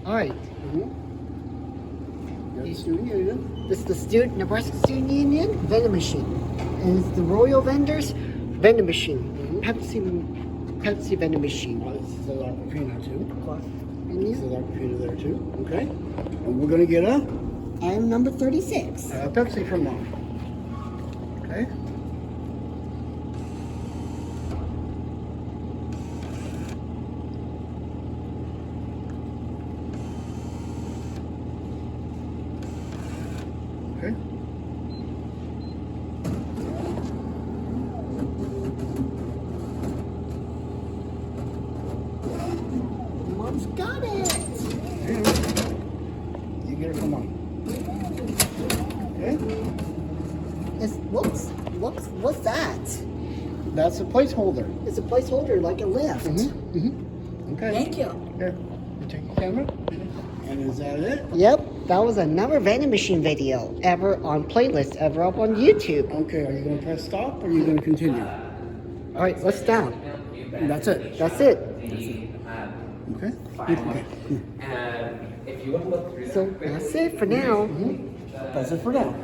All right. You're the student union. This is the Nebraska Student Union vending machine. And it's the Royal Vendors vending machine. Pepsi vending machine. This is the Aquafina too. And This is you? the Aquafina there too. Okay. And we're gonna get a I am number 36. Pepsi for Mom. Okay. Okay. Mom's got it. And you get it for Mom. Okay. What's that? That's a placeholder. It's a placeholder like a lift. Okay. Thank you. Here, you take the camera. And is that it? Yep, that was another vending machine video ever on playlist ever up on YouTube. Okay, are you going to press stop or are you going to continue? All right, let's down. That's it. That's it. Okay. Okay. If you want to look through So that's it for now. That's it for now.